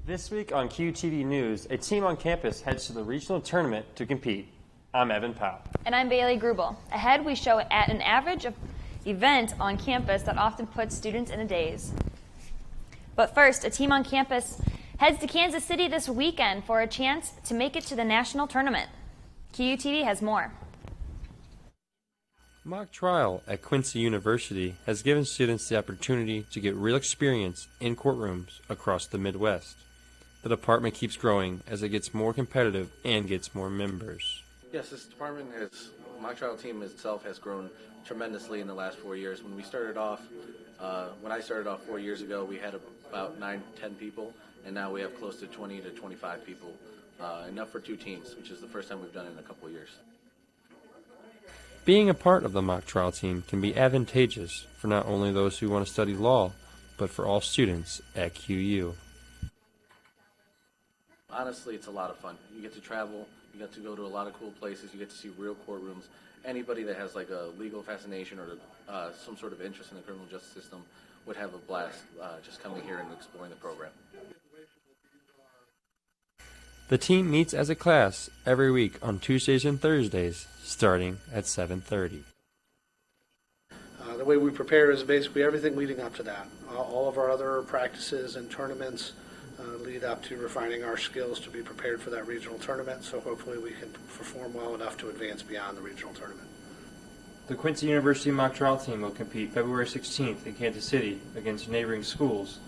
This week on QUTV News, a team on campus heads to the regional tournament to compete. I'm Evan Powell. And I'm Bailey Grubel. Ahead, we show at an average event on campus that often puts students in a daze. But first, a team on campus heads to Kansas City this weekend for a chance to make it to the national tournament. QUTV has more. Mock trial at Quincy University has given students the opportunity to get real experience in courtrooms across the Midwest. The department keeps growing as it gets more competitive and gets more members. Yes, this department my trial team itself has grown tremendously in the last 4 years. When I started off 4 years ago, we had about 9-10 people, and now we have close to 20 to 25 people, enough for 2 teams, which is the first time we've done it in a couple of years. Being a part of the mock trial team can be advantageous for not only those who want to study law, but for all students at QU. Honestly, it's a lot of fun. You get to travel, you get to go to a lot of cool places, you get to see real courtrooms. Anybody that has like a legal fascination or some sort of interest in the criminal justice system would have a blast just coming here and exploring the program. The team meets as a class every week on Tuesdays and Thursdays, starting at 7:30. The way we prepare is basically everything leading up to that. All of our other practices and tournaments lead up to refining our skills to be prepared for that regional tournament, so hopefully we can perform well enough to advance beyond the regional tournament. The Quincy University mock trial team will compete February 16th in Kansas City against neighboring schools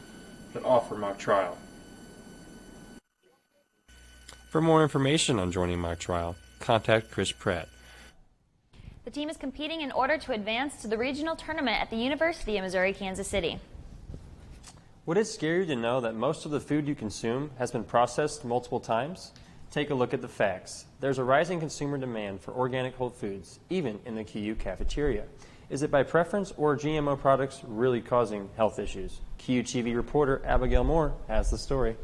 that offer mock trial. For more information on joining mock trial, contact Chris Pratt. The team is competing in order to advance to the regional tournament at the University of Missouri-Kansas City. Would it scare you to know that most of the food you consume has been processed multiple times? Take a look at the facts. There's a rising consumer demand for organic whole foods, even in the QU cafeteria. Is it by preference or are GMO products really causing health issues? QUTV reporter Abigail Moore has the story.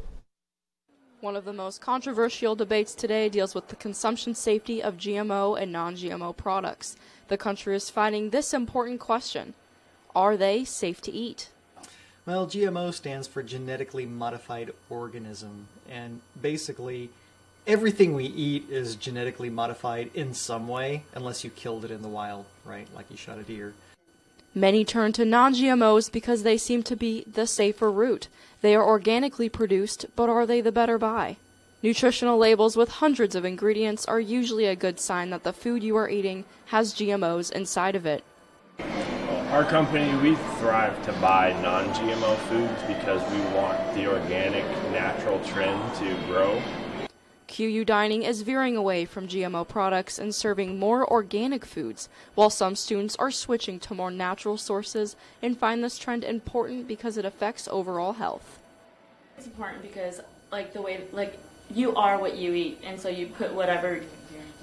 One of the most controversial debates today deals with the consumption safety of GMO and non-GMO products. The country is fighting this important question: are they safe to eat? Well, GMO stands for genetically modified organism, and basically everything we eat is genetically modified in some way, unless you killed it in the wild, right, like you shot a deer. Many turn to non-GMOs because they seem to be the safer route. They are organically produced, but are they the better buy? Nutritional labels with hundreds of ingredients are usually a good sign that the food you are eating has GMOs inside of it. Our company, we thrive to buy non-GMO foods because we want the organic, natural trend to grow. QU Dining is veering away from GMO products and serving more organic foods, while some students are switching to more natural sources and find this trend important because it affects overall health. It's important because you are what you eat, and so you put whatever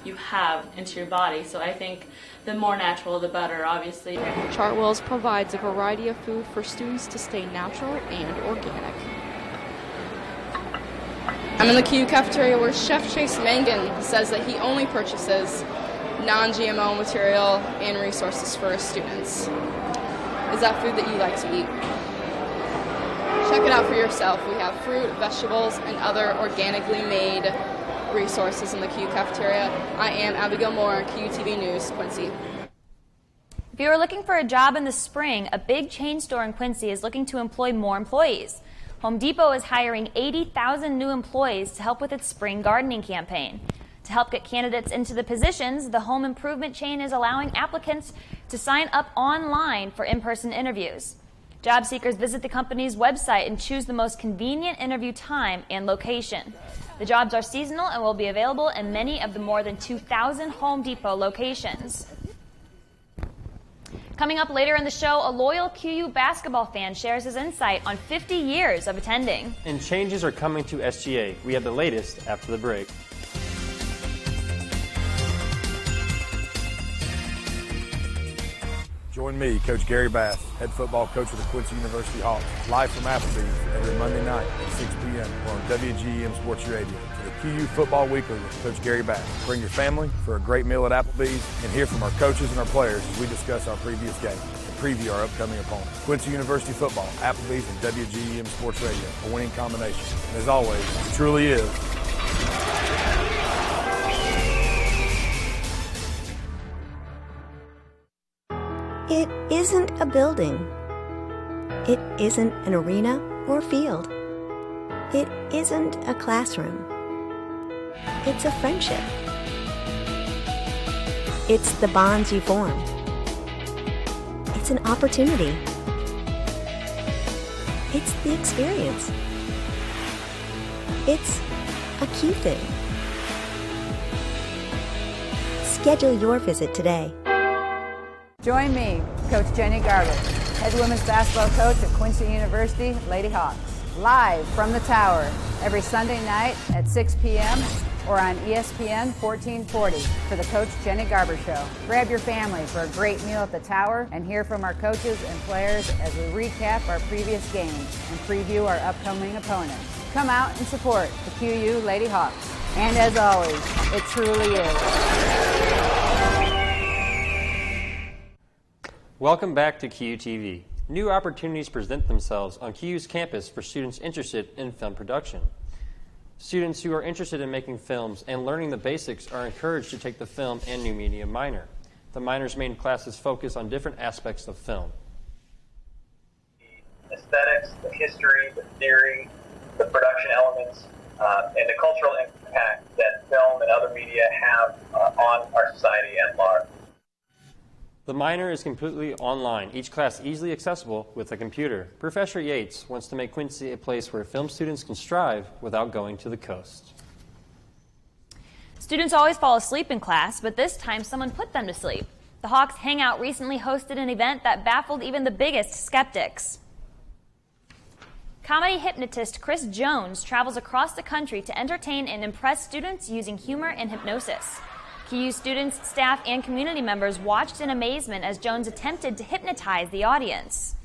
you have into your body. So I think the more natural, the better, obviously. Chartwell's provides a variety of food for students to stay natural and organic. I'm in the QU cafeteria where Chef Chase Mangan says that he only purchases non-GMO material and resources for his students. Is that food that you like to eat? Check it out for yourself. We have fruit, vegetables, and other organically made resources in the QU cafeteria. I am Abigail Moore, QUTV News, Quincy. If you are looking for a job in the spring, a big chain store in Quincy is looking to employ more employees. Home Depot is hiring 80,000 new employees to help with its spring gardening campaign. To help get candidates into the positions, the home improvement chain is allowing applicants to sign up online for in-person interviews. Job seekers visit the company's website and choose the most convenient interview time and location. The jobs are seasonal and will be available in many of the more than 2,000 Home Depot locations. Coming up later in the show, a loyal QU basketball fan shares his insight on 50 years of attending. And changes are coming to SGA. We have the latest after the break. Join me, Coach Gary Bass, head football coach of the Quincy University Hawks, live from Applebee's every Monday night at 6 p.m. on WGM Sports Radio for the QU Football Weekly with Coach Gary Bass. Bring your family for a great meal at Applebee's and hear from our coaches and our players as we discuss our previous game. preview our upcoming opponents. Quincy University football, Applebee's, and WGEM Sports Radio, a winning combination. And as always, it truly is. It isn't a building. It isn't an arena or field. It isn't a classroom. It's a friendship. It's the bonds you form. It's an opportunity. It's the experience. It's a cute thing. Schedule your visit today. Join me, Coach Jenny Garber, head women's basketball coach at Quincy University Lady Hawks, live from the Tower every Sunday night at 6 p.m. or on ESPN 1440 for the Coach Jenny Garber Show. Grab your family for a great meal at the Tower and hear from our coaches and players as we recap our previous games and preview our upcoming opponents. Come out and support the QU Lady Hawks. And as always, it truly is. Welcome back to QUTV. New opportunities present themselves on QU's campus for students interested in film production. Students who are interested in making films and learning the basics are encouraged to take the film and new media minor. The minor's main classes focus on different aspects of film. The aesthetics, the history, the theory, the production elements, and the cultural impact that film and other media have on our society at large. The minor is completely online, each class easily accessible with a computer. Professor Yates wants to make Quincy a place where film students can strive without going to the coast. Students always fall asleep in class, but this time someone put them to sleep. The Hawks Hangout recently hosted an event that baffled even the biggest skeptics. Comedy hypnotist Chris Jones travels across the country to entertain and impress students using humor and hypnosis. QU students, staff, and community members watched in amazement as Jones attempted to hypnotize the audience.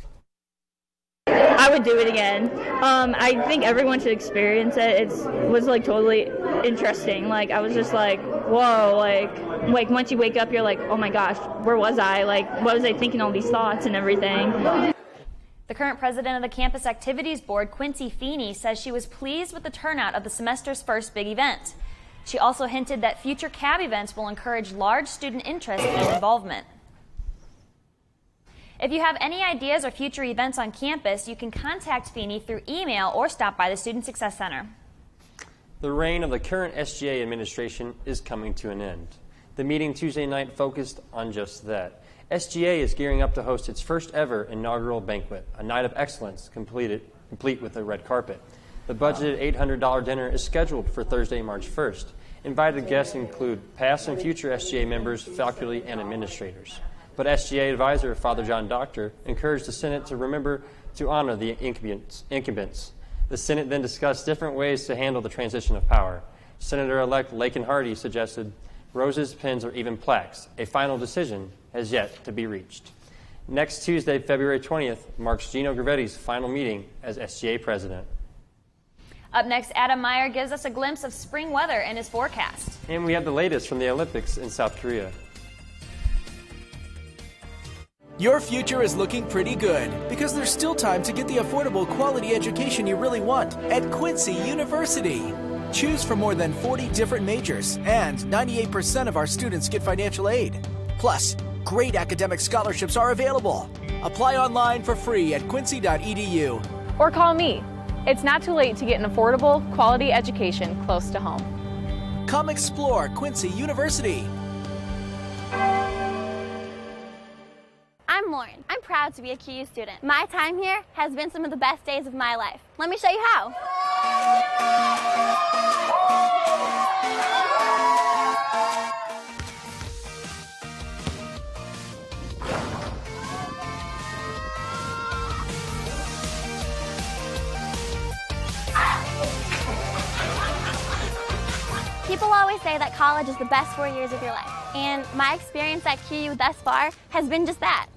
I would do it again. I think everyone should experience it. It was like totally interesting. Like I was just like, whoa, like once you wake up, you're like, oh my gosh, where was I? Like, what was I thinking all these thoughts and everything? The current president of the Campus Activities Board, Quincy Feeney, says she was pleased with the turnout of the semester's first big event. She also hinted that future CAB events will encourage large student interest and involvement. If you have any ideas or future events on campus, you can contact Feeney through email or stop by the Student Success Center. The reign of the current SGA administration is coming to an end. The meeting Tuesday night focused on just that. SGA is gearing up to host its first ever inaugural banquet, a night of excellence complete with a red carpet. The budgeted $800 dinner is scheduled for Thursday, March 1st. Invited guests include past and future SGA members, faculty, and administrators. But SGA advisor Father John Doctor encouraged the Senate to remember to honor the incumbents. The Senate then discussed different ways to handle the transition of power. Senator-elect Lakin Hardy suggested roses, pins, or even plaques. A final decision has yet to be reached. Next Tuesday, February 20th, marks Gino Gravetti's final meeting as SGA president. Up next, Adam Meyer gives us a glimpse of spring weather and his forecast. And we have the latest from the Olympics in South Korea. Your future is looking pretty good because there's still time to get the affordable quality education you really want at Quincy University. Choose from more than 40 different majors, and 98% of our students get financial aid. Plus, great academic scholarships are available. Apply online for free at quincy.edu. Or call me. It's not too late to get an affordable, quality education close to home. Come explore Quincy University. I'm Lauren. I'm proud to be a QU student. My time here has been some of the best days of my life. Let me show you how. People always say that college is the best 4 years of your life, and my experience at QU thus far has been just that.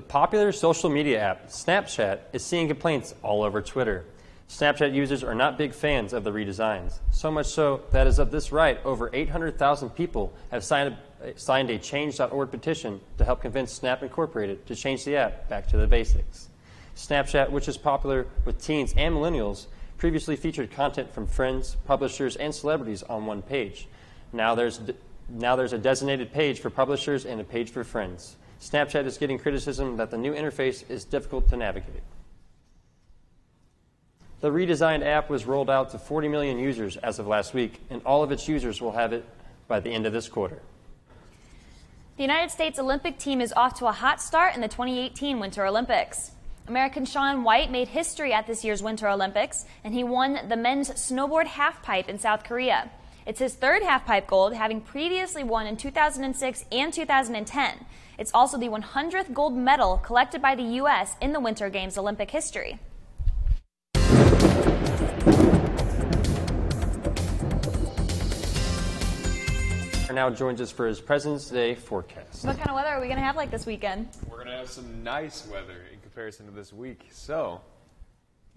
popular social media app, Snapchat, is seeing complaints all over Twitter. Snapchat users are not big fans of the redesigns, so much so that as of this right, over 800,000 people have signed a change.org petition to help convince Snap Incorporated to change the app back to the basics. Snapchat, which is popular with teens and millennials, previously featured content from friends, publishers, and celebrities on one page. Now there's a designated page for publishers and a page for friends. Snapchat is getting criticism that the new interface is difficult to navigate. The redesigned app was rolled out to 40 million users as of last week, and all of its users will have it by the end of this quarter. The United States Olympic team is off to a hot start in the 2018 Winter Olympics. American Shaun White made history at this year's Winter Olympics, and he won the men's snowboard halfpipe in South Korea. It's his third halfpipe gold, having previously won in 2006 and 2010. It's also the 100th gold medal collected by the U.S. in the Winter Games Olympic history. Now joins us for his President's Day forecast. What kind of weather are we going to have like this weekend? We're going to have some nice weather in comparison to this week. So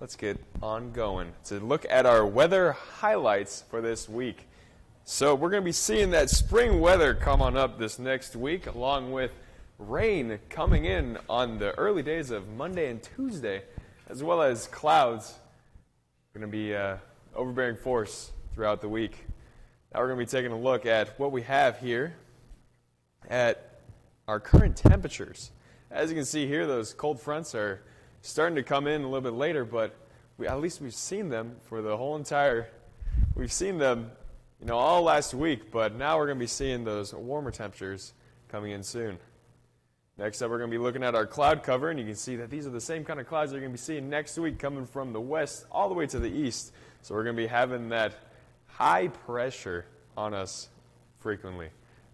let's get on going to look at our weather highlights for this week. So we're going to be seeing that spring weather come on up this next week, along with rain coming in on the early days of Monday and Tuesday, as well as clouds going to be overbearing force throughout the week. Now we're going to be taking a look at what we have here at our current temperatures. As you can see here, those cold fronts are starting to come in a little bit later, but at least we've seen them for the whole we've seen them, all last week, but now we're going to be seeing those warmer temperatures coming in soon. Next up, we're going to be looking at our cloud cover, and you can see that these are the same kind of clouds you're going to be seeing next week coming from the west all the way to the east. So we're going to be having that high pressure on us frequently.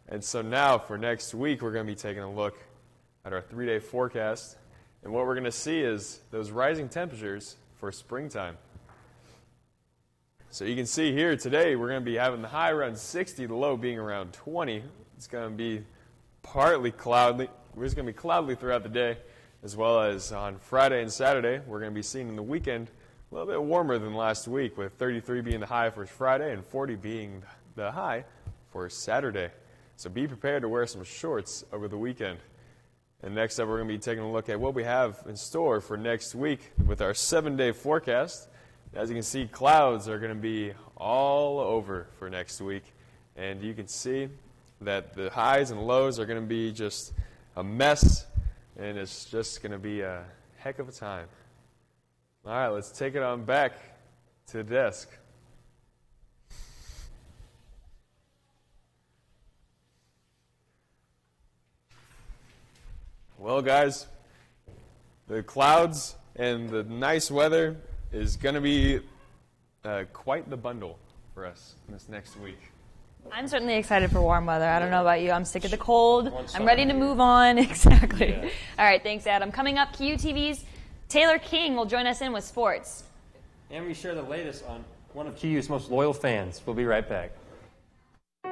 And so now for next week, we're going to be taking a look at our 3-day forecast. And what we're going to see is those rising temperatures for springtime. So you can see here today, we're going to be having the high around 60, the low being around 20. It's going to be partly cloudy. It's going to be cloudy throughout the day, as well as on Friday and Saturday. We're going to be seeing in the weekend a little bit warmer than last week, with 33 being the high for Friday and 40 being the high for Saturday. So be prepared to wear some shorts over the weekend. And next up, we're going to be taking a look at what we have in store for next week with our 7-day forecast. As you can see, clouds are going to be all over for next week. And you can see that the highs and lows are going to be just a mess, and it's just going to be a heck of a time. All right, let's take it on back to the desk. Well, guys, the clouds and the nice weather is going to be quite the bundle for us this next week. I'm certainly excited for warm weather. I don't know about you. I'm sick of the cold. I'm ready to move on. Exactly. Yeah. All right, thanks, Adam. Coming up, QUTV's Taylor King will join us in with sports. And we share the latest on one of QU's most loyal fans. We'll be right back.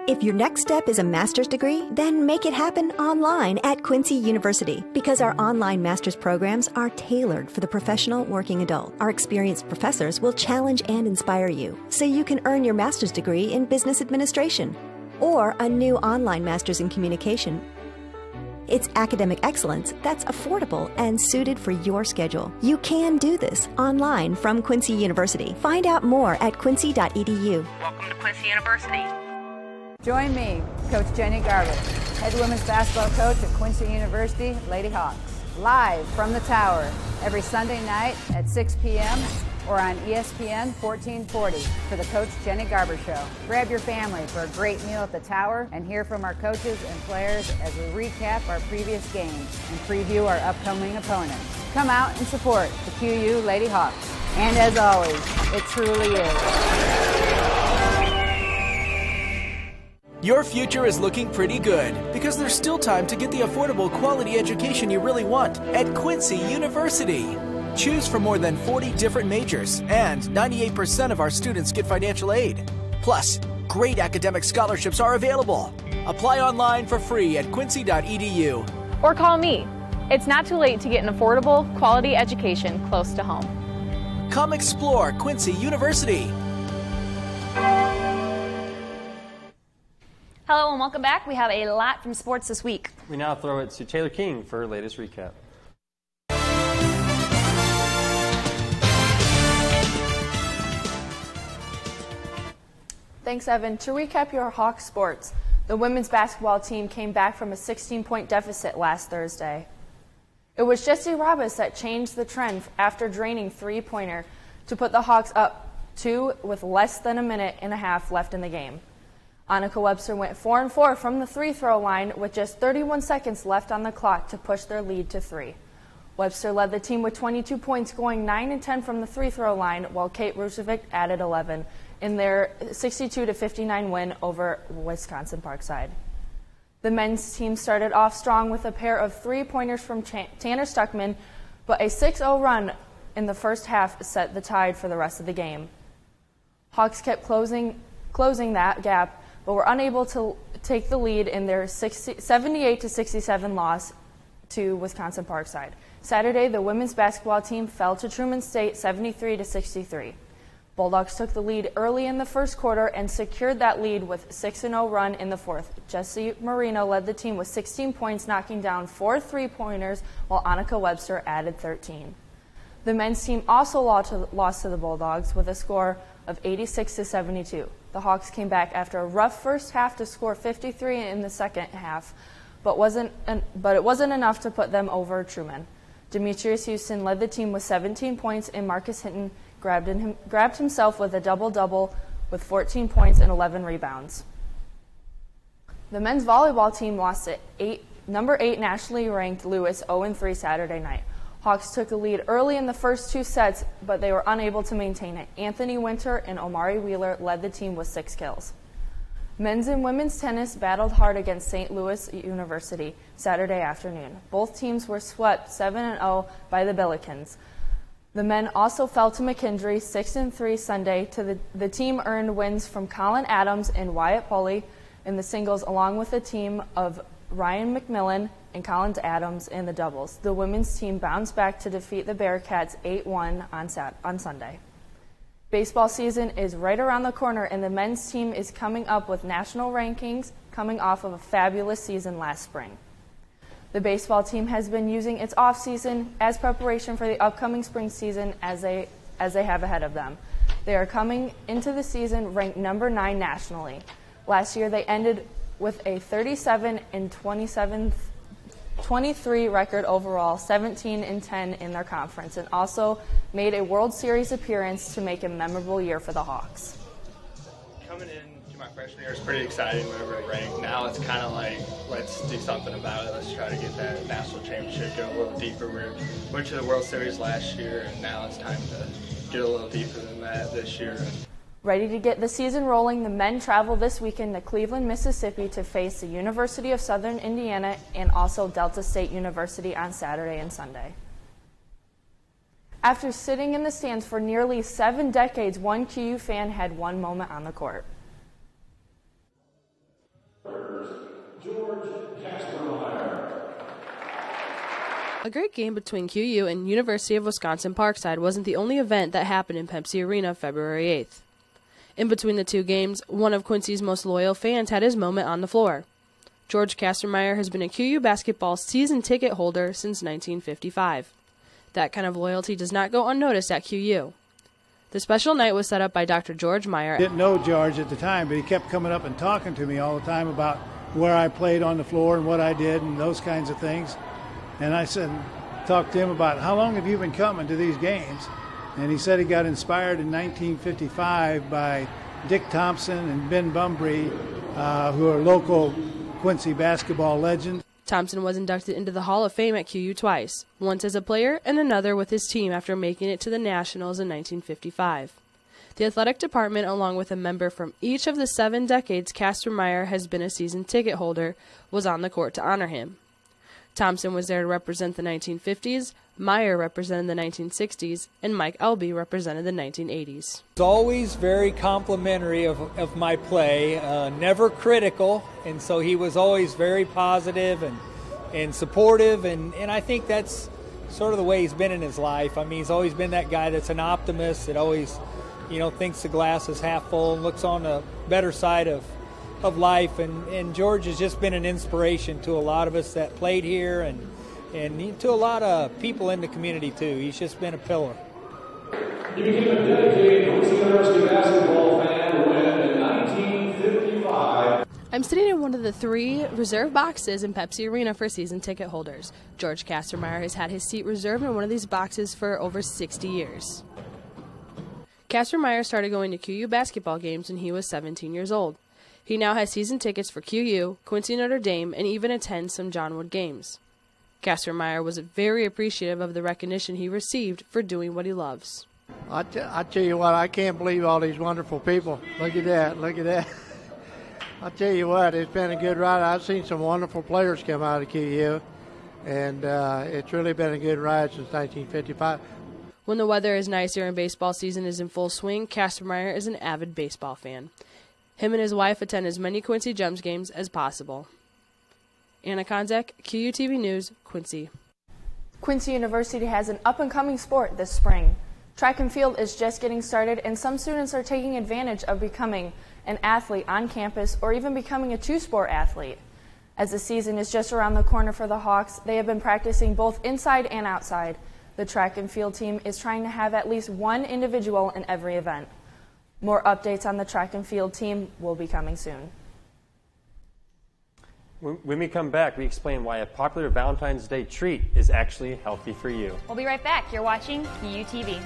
If your next step is a master's degree, then make it happen online at Quincy University, because our online master's programs are tailored for the professional working adult. Our experienced professors will challenge and inspire you so you can earn your master's degree in business administration or a new online master's in communication. It's academic excellence that's affordable and suited for your schedule. You can do this online from Quincy University. Find out more at quincy.edu. Welcome to Quincy University. Join me, Coach Jenny Garbett, head women's basketball coach at Quincy University Lady Hawks, live from the Tower every Sunday night at 6 p.m. or on ESPN 1440 for the Coach Jenny Garber Show. Grab your family for a great meal at the Tower and hear from our coaches and players as we recap our previous games and preview our upcoming opponents. Come out and support the QU Lady Hawks. And as always, it truly is. Your future is looking pretty good because there's still time to get the affordable quality education you really want at Quincy University. Choose from more than 40 different majors, and 98% of our students get financial aid. Plus, great academic scholarships are available. Apply online for free at quincy.edu. Or call me, It's not too late to get an affordable, quality education close to home. Come explore Quincy University. Hello and welcome back. We have a lot from sports this week. We now throw it to Taylor King for her latest recap. Thanks, Evan. To recap your Hawks sports, the women's basketball team came back from a 16-point deficit last Thursday. It was Jessie Roberts that changed the trend after draining three-pointer to put the Hawks up 2 with less than a minute and a half left in the game. Annika Webster went 4-4 from the free-throw line with just 31 seconds left on the clock to push their lead to 3. Webster led the team with 22 points, going 9-10 from the free-throw line, while Kate Rusovic added 11 in their 62-59 win over Wisconsin Parkside. The men's team started off strong with a pair of three-pointers from Tanner Stuckman, but a 6-0 run in the first half set the tide for the rest of the game. Hawks kept closing that gap, but were unable to take the lead in their 78-67 loss to Wisconsin Parkside. Saturday, the women's basketball team fell to Truman State 73-63. Bulldogs took the lead early in the first quarter and secured that lead with a 6-0 run in the fourth. Jessie Marino led the team with 16 points, knocking down 4 three-pointers, while Annika Webster added 13. The men's team also lost to the Bulldogs with a score of 86-72. The Hawks came back after a rough first half to score 53 in the second half, but it wasn't enough to put them over Truman. Demetrius Houston led the team with 17 points, and Marcus Hinton grabbed himself with a double-double with 14 points and 11 rebounds. The men's volleyball team lost to number 8 nationally ranked Lewis 0-3 Saturday night. Hawks took a lead early in the first 2 sets, but they were unable to maintain it. Anthony Winter and Omari Wheeler led the team with 6 kills. Men's and women's tennis battled hard against St. Louis University Saturday afternoon. Both teams were swept 7-0 by the Billikens. The men also fell to McKendree 6-3 Sunday. The team earned wins from Colin Adams and Wyatt Pulley in the singles, along with a team of Ryan McMillan and Colin Adams in the doubles. The women's team bounced back to defeat the Bearcats 8-1 on Sunday. Baseball season is right around the corner, and the men's team is coming up with national rankings coming off of a fabulous season last spring. The baseball team has been using its off-season as preparation for the upcoming spring season as they have ahead of them. They are coming into the season ranked number 9 nationally. Last year they ended with a 37-23 record overall, 17-10 in their conference, and also made a World Series appearance to make a memorable year for the Hawks. Coming into my freshman year was pretty exciting when we were ranked. Now it's kind of like, let's do something about it. Let's try to get that national championship, go a little deeper. We went to the World Series last year, and now it's time to get a little deeper than that this year. Ready to get the season rolling, the men travel this weekend to Cleveland, Mississippi to face the University of Southern Indiana and also Delta State University on Saturday and Sunday. After sitting in the stands for nearly 7 decades, one QU fan had one moment on the court. A great game between QU and University of Wisconsin Parkside wasn't the only event that happened in Pepsi Arena February 8th. In between the 2 games, one of Quincy's most loyal fans had his moment on the floor. George Castro has been a QU basketball season ticket holder since 1955. That kind of loyalty does not go unnoticed at QU. The special night was set up by Dr. George Meyer. Didn't know George at the time, but he kept coming up and talking to me all the time about where I played on the floor and what I did and those kinds of things. And I talked to him about, how long have you been coming to these games? And he said he got inspired in 1955 by Dick Thompson and Ben Bumbry, who are local Quincy basketball legends. Thompson was inducted into the Hall of Fame at QU twice, once as a player and another with his team after making it to the Nationals in 1955. The athletic department, along with a member from each of the 7 decades Castro has been a season ticket holder, was on the court to honor him. Thompson was there to represent the 1950s, Meyer represented the 1960s, and Mike Elby represented the 1980s. He's always very complimentary of my play, never critical, and so he was always very positive and and supportive, and I think that's sort of the way he's been in his life. I mean, he's always been that guy that's an optimist, that always, thinks the glass is half full and looks on the better side of life. And George has just been an inspiration to a lot of us that played here and to a lot of people in the community, too. He's just been a pillar. He became a dedicated Quincy University basketball fan to win in 1955. I'm sitting in one of the 3 reserve boxes in Pepsi Arena for season ticket holders. George Castro has had his seat reserved in one of these boxes for over 60 years. Castro started going to QU basketball games when he was 17 years old. He now has season tickets for QU, Quincy Notre Dame, and even attends some John Wood games. Castro was very appreciative of the recognition he received for doing what he loves. I tell you what, I can't believe all these wonderful people. Look at that, look at that. I tell you what, it's been a good ride. I've seen some wonderful players come out of QU, and it's really been a good ride since 1955. When the weather is nicer and baseball season is in full swing, Castro is an avid baseball fan. Him and his wife attend as many Quincy Gems games as possible. Anna Konzak, QUTV News, Quincy. Quincy University has an up-and-coming sport this spring. Track and field is just getting started, and some students are taking advantage of becoming an athlete on campus or even becoming a 2-sport athlete. As the season is just around the corner for the Hawks, they have been practicing both inside and outside. The track and field team is trying to have at least one individual in every event. More updates on the track and field team will be coming soon. When we come back, we explain why a popular Valentine's Day treat is actually healthy for you. We'll be right back. You're watching QUTV.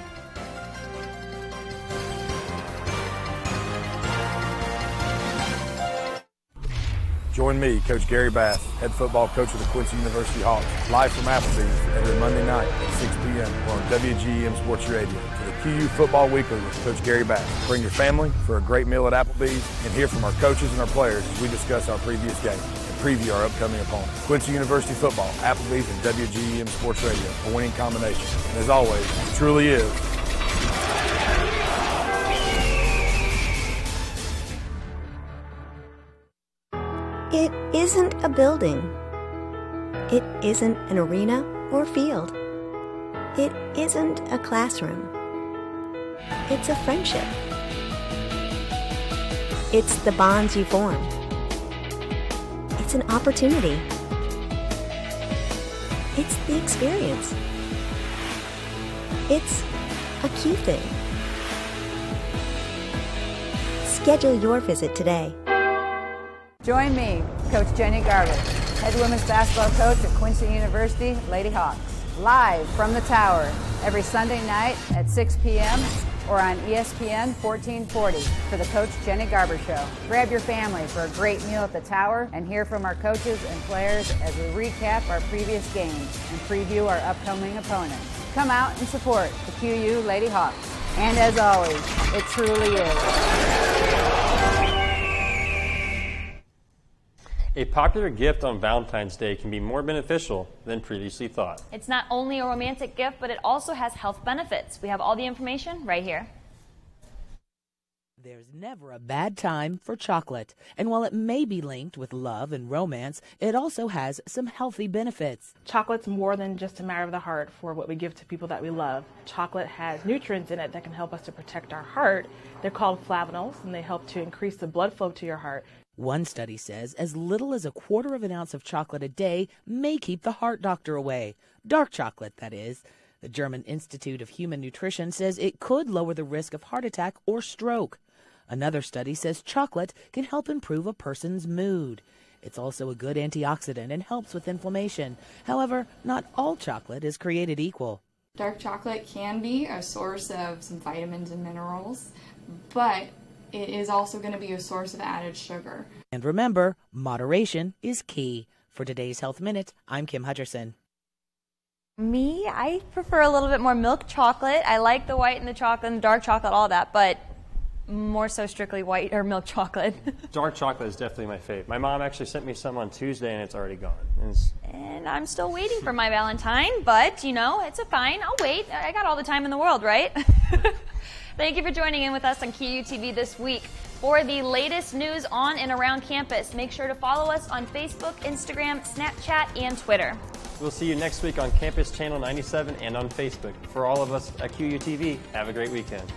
Join me, Coach Gary Bass, head football coach of the Quincy University Hawks, live from Applebee's every Monday night at 6 p.m. on WGEM Sports Radio for the QU Football Weekly with Coach Gary Bass. Bring your family for a great meal at Applebee's and hear from our coaches and our players as we discuss our previous game and preview our upcoming opponents. Quincy University Football, Applebee's, and WGEM Sports Radio, a winning combination. And as always, it truly is. It isn't a building. It isn't an arena or field. It isn't a classroom. It's a friendship. It's the bonds you form. It's an opportunity. It's the experience. It's a Q thing. Schedule your visit today. Join me, Coach Jenny Garbett, head women's basketball coach at Quincy University Lady Hawks, live from the Tower every Sunday night at 6 p.m. or on ESPN 1440 for the Coach Jenny Garber Show. Grab your family for a great meal at the Tower and hear from our coaches and players as we recap our previous games and preview our upcoming opponents. Come out and support the QU Lady Hawks. And as always, it truly is. A popular gift on Valentine's Day can be more beneficial than previously thought. It's not only a romantic gift, but it also has health benefits. We have all the information right here. There's never a bad time for chocolate. And while it may be linked with love and romance, it also has some healthy benefits. Chocolate's more than just a matter of the heart for what we give to people that we love. Chocolate has nutrients in it that can help us to protect our heart. They're called flavonols, and they help to increase the blood flow to your heart. One study says as little as 1/4 ounce of chocolate a day may keep the heart doctor away. Dark chocolate, that is. The German Institute of Human Nutrition says it could lower the risk of heart attack or stroke. Another study says chocolate can help improve a person's mood. It's also a good antioxidant and helps with inflammation. However, not all chocolate is created equal. Dark chocolate can be a source of some vitamins and minerals, but it is also going to be a source of added sugar. And remember, moderation is key. For today's Health Minute, I'm Kim Hutcherson. Me, I prefer a little bit more milk chocolate. I like the white and the chocolate and the dark chocolate, all that, but more so strictly white or milk chocolate. Dark chocolate is definitely my fave. My mom actually sent me some on Tuesday and it's already gone. And I'm still waiting for my Valentine, but you know, it's fine. I'll wait. I got all the time in the world, right? Thank you for joining in with us on QUTV this week. For the latest news on and around campus, make sure to follow us on Facebook, Instagram, Snapchat, and Twitter. We'll see you next week on Campus Channel 97 and on Facebook. For all of us at QUTV, have a great weekend.